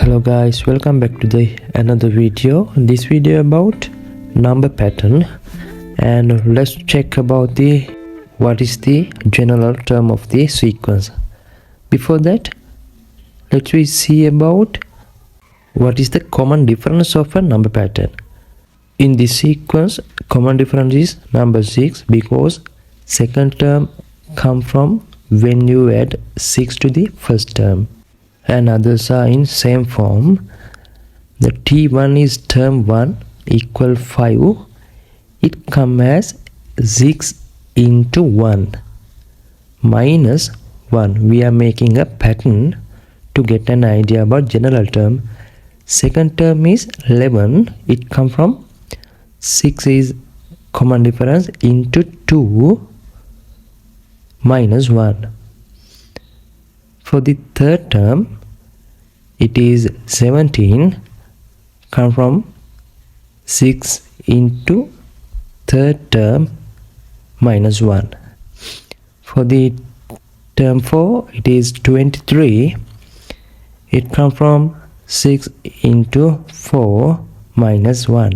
Hello guys, welcome back to the another video. This video about number pattern, and let's check about the what is the general term of the sequence. Before that, let's we see about what is the common difference of a number pattern. In this sequence, common difference is number 6 because second term come from when you add 6 to the first term, and others are in same form. The T1 is term 1 equal 5. It comes as 6 into 1 minus 1. We are making a pattern to get an idea about general term. Second term is 11. It comes from 6 is common difference into 2 minus 1. For the third term, it is 17, come from 6 into third term minus 1. For the term 4, it is 23, it comes from 6 into 4 minus 1.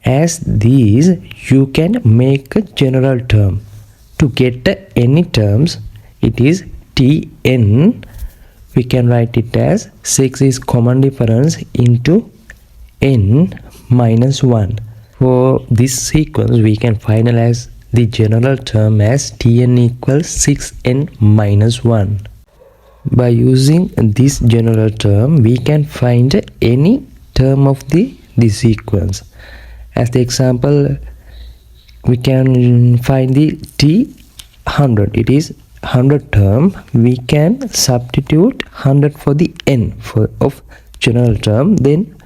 As these, you can make a general term. To get any terms, it is Tn. We can write it as 6 is common difference into n minus 1. For this sequence, we can finalize the general term as Tn equals 6n minus 1. By using this general term, we can find any term of the sequence. As the example, we can find the T100. It is 100 term. We can substitute 100 for the n of general term. Then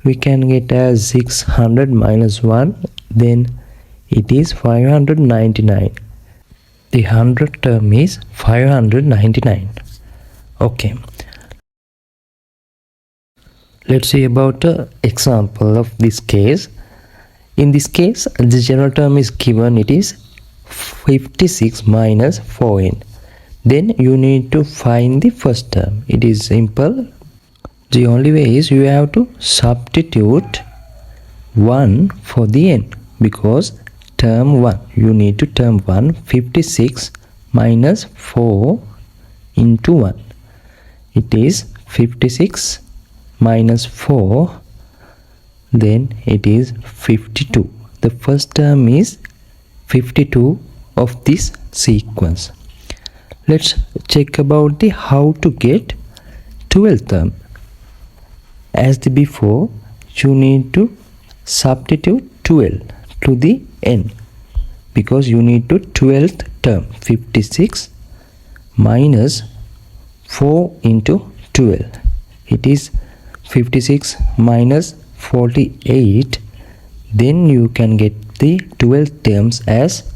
we can get as 600 minus 1. Then it is 599. The 100 term is 599. Okay. Let's see about an example of this case. In this case, the general term is given. It is 56 minus 4n. Then you need to find the first term. It is simple. The only way is you have to substitute 1 for the n, because term 1, you need to term 1, 56 minus 4 into 1. It is 56 minus 4, then it is 52. The first term is 52 of this sequence. Let's check about the how to get 12th term. As the before, you need to substitute 12 to the n, because you need to 12th term 56 minus 4 into 12. It is 56 minus 48. Then you can get the 12 terms as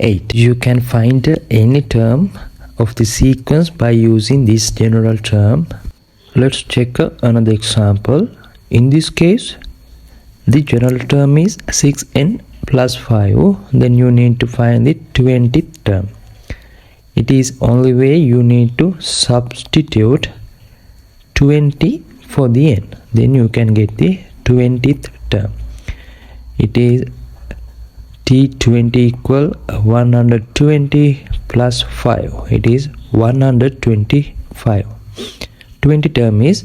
8. You can find any term of the sequence by using this general term. Let's check another example. In this case, the general term is 6n plus 5. Then you need to find the 20th term. It is only way you need to substitute 20 for the n. Then you can get the 20th term. It is T20 equal 120 plus 5. It is 125. 20 term is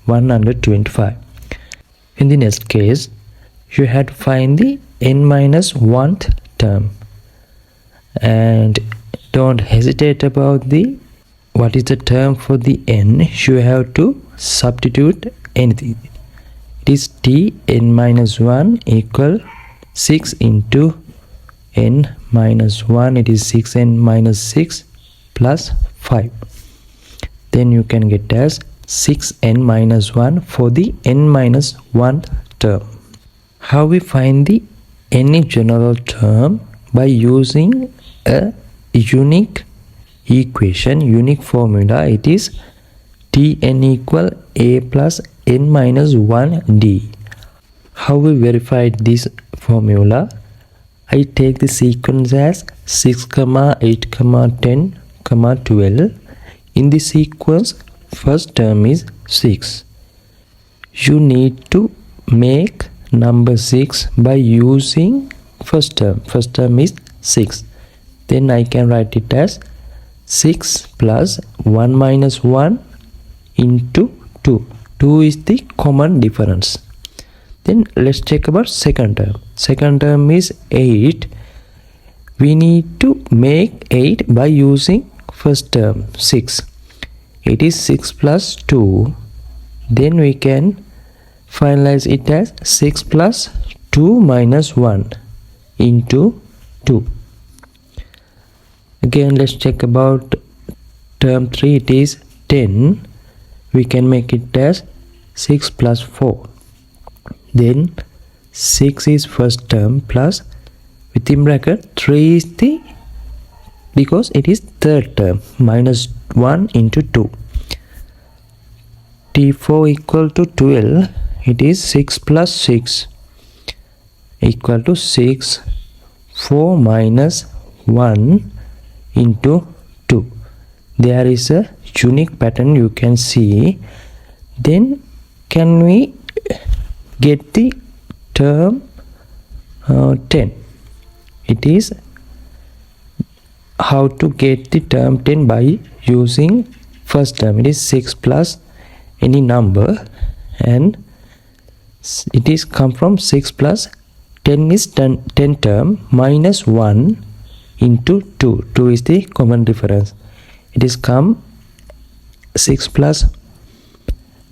125. In the next case, you have to find the n minus 1th term. And don't hesitate about the what is the term for the n. You have to substitute anything. It is Tn minus 1 equal 6 into n minus 1. It is 6n minus 6 plus 5. Then you can get as 6n minus 1 for the n minus 1 term. How we find the any general term? By using a unique equation, unique formula. It is Tn equal a plus n minus 1d. How we verified this formula? I take the sequence as 6, 8, 10, 12. In this sequence, first term is 6. You need to make number 6 by using first term. First term is 6. Then I can write it as 6 plus 1 minus 1 into 2. 2 is the common difference. Then let's check about second term. Second term is 8. We need to make 8 by using first term 6. It is 6 plus 2. Then we can finalize it as 6 plus 2 minus 1 into 2. Again, let's check about term 3. It is 10. We can make it as 6 plus 4. Then 6 is first term plus within bracket 3 is the, because it is third term, minus 1 into 2. T4 equal to 12. It is 6 plus 6 equal to 6. 4 minus 1 into 2. There is a unique pattern you can see. Then can we get the term 10? It is how to get the term 10 by using first term. It is 6 plus any number, and it is come from 6 plus 10 is 10 term minus 1 into 2. 2 is the common difference. It is come 6 plus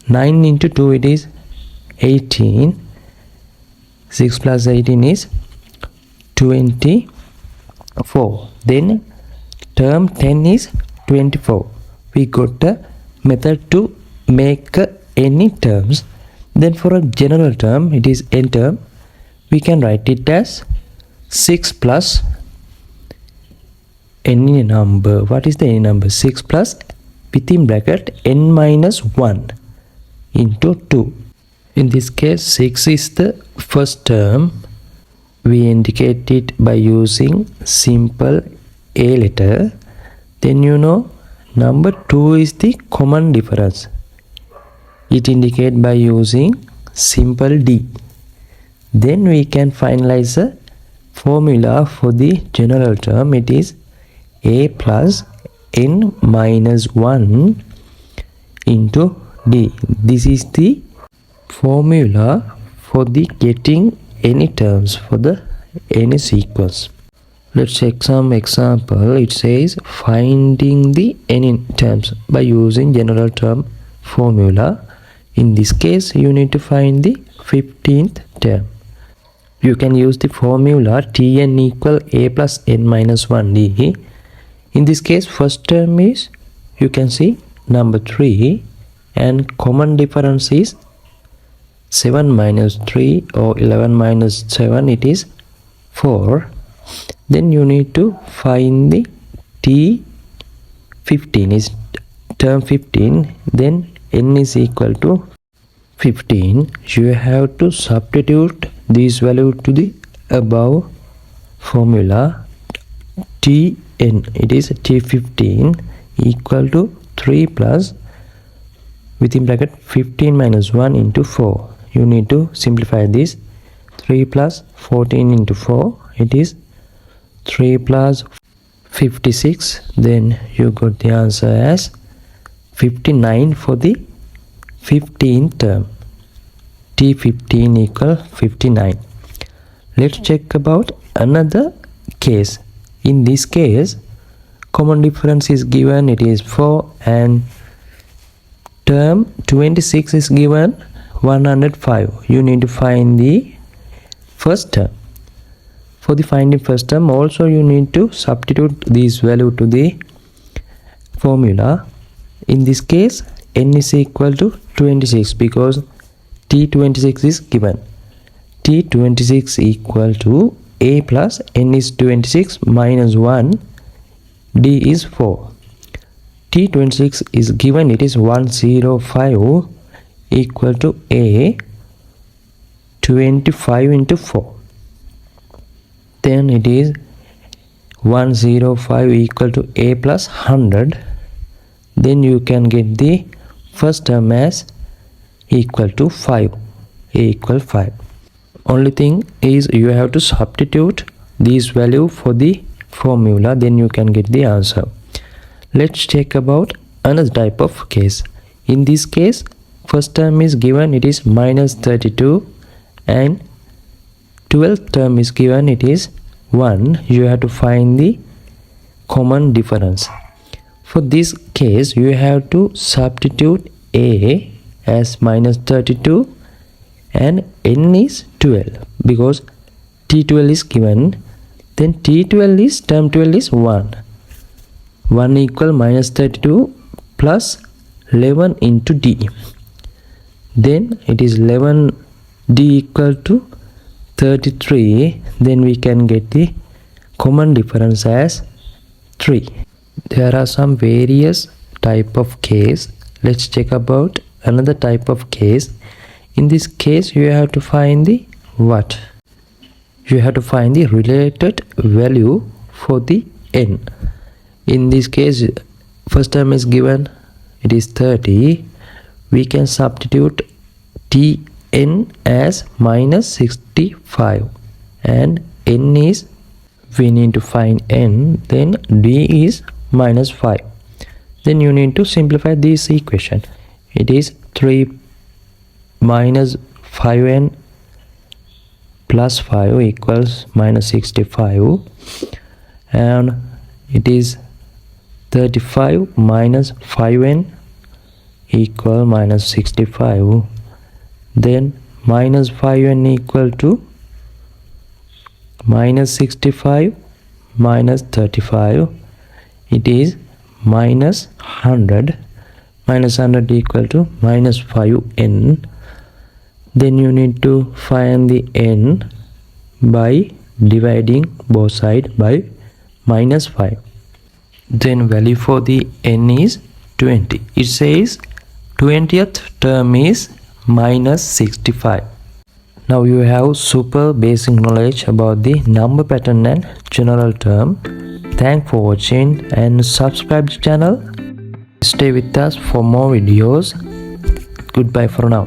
9 into 2, it is 18. 6 plus 18 is 24. Then term 10 is 24. We got a method to make any terms. Then for a general term, it is n term. We can write it as 6 plus any number. What is the any number? 6 plus within bracket n minus 1 into 2. In this case, 6 is the first term. We indicate it by using simple A letter. Then number 2 is the common difference. It indicate by using simple D. Then we can finalize a formula for the general term. It is A plus n minus 1 into D. This is the formula for the getting any terms for the any sequence. Let's check some example. It says finding the any terms by using general term formula. In this case, you need to find the 15th term. You can use the formula Tn equal A plus n minus 1D. In this case, first term is, you can see, number 3, and common difference is 7 minus 3 or 11 minus 7, it is 4. Then you need to find the T15 is term 15. Then n is equal to 15. You have to substitute this value to the above formula. Tn, it is T15 equal to 3 plus within bracket 15 minus 1 into 4. You need to simplify this. 3 plus 14 into 4, it is 3 plus 56. Then you got the answer as 59 for the 15th term. T15 equal 59. Let's check about another case. In this case, common difference is given, it is 4, and term 26 is given 105. You need to find the first term. For the finding first term, also you need to substitute this value to the formula. In this case, n is equal to 26 because T26 is given. T26 equal to A plus n is 26 minus 1, D is 4. T26 is given, it is 105 equal to A 25 into 4. Then it is 105 equal to A plus 100. Then you can get the first term as equal to 5, a equal 5. Only thing is you have to substitute this value for the formula, then you can get the answer. Let's check about another type of case. In this case, first term is given, it is minus 32, and 12th term is given, it is 1. You have to find the common difference. For this case, you have to substitute a as minus 32 and n is 12, because t12 is given, then t12 is, term 12 is 1. 1 equal minus 32 plus 11 into d. Then it is 11 d equal to 33. Then we can get the common difference as 3. There are some various type of case. Let's check about another type of case. In this case, you have to find the what? You have to find the related value for the n. In this case, first term is given, it is 30. We can substitute tn as minus 65, and n is, we need to find n, then d is minus 5. Then you need to simplify this equation. It is 3 minus 5n plus 5 equals minus 65, and it is 35 minus 5n equal minus 65. Then minus 5n equal to minus 65 minus 35, it is minus 100. Minus 100 equal to minus 5n. Then you need to find the n by dividing both sides by minus 5. Then value for the n is 20. It says 20th term is minus 65. Now you have super basic knowledge about the number pattern and general term. Thanks for watching and subscribe to the channel. Stay with us for more videos. Goodbye for now.